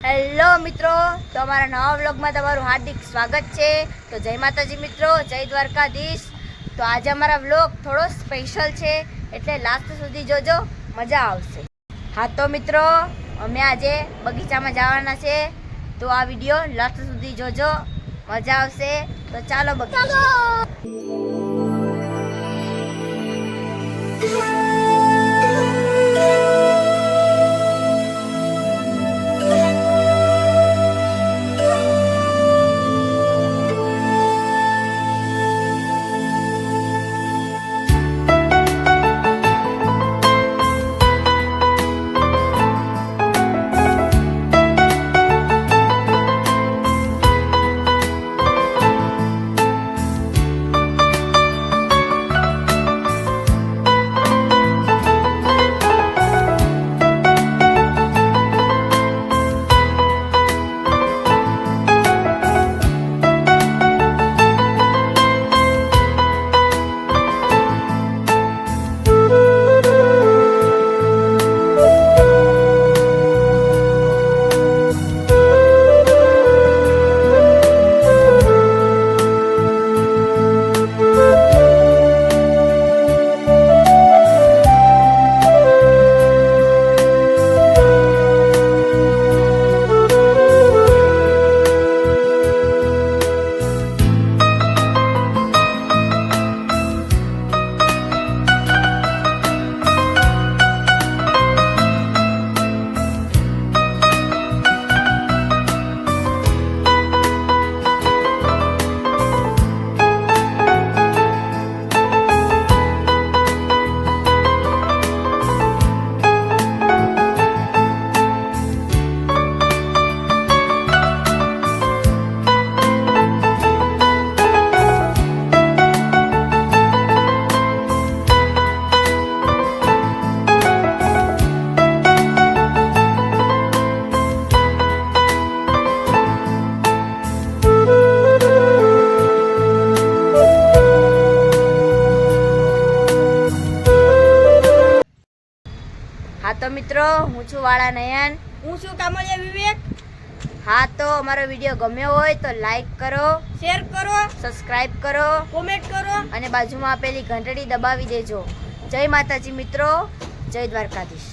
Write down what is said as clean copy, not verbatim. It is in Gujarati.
હેલો મિત્રો, તો અમારા નવા વ્લોગમાં તમારું હાર્દિક સ્વાગત છે। તો જય માતાજી મિત્રો, જય દ્વારકાધીશ। તો આજે અમારા વ્લોગ થોડો સ્પેશિયલ છે, એટલે લાસ્ટ સુધી જોજો, મજા આવશે। હા તો મિત્રો, અમે આજે બગીચામાં જવાના છે, તો આ વિડીયો લાસ્ટ સુધી જોજો, મજા આવશે। તો ચાલો બગીચા। હા તો મિત્રો, હું છું વાળા નયન, હું છું કામળિયા વિવેક। હા તો અમારો વિડીયો ગમ્યો હોય તો લાઈક કરો, શેર કરો, સબસ્ક્રાઇબ કરો, કોમેન્ટ કરો અને બાજુમાં આપેલી ઘંટડી દબાવી દેજો। જય માતાજી મિત્રો, જય દ્વારકાધીશ।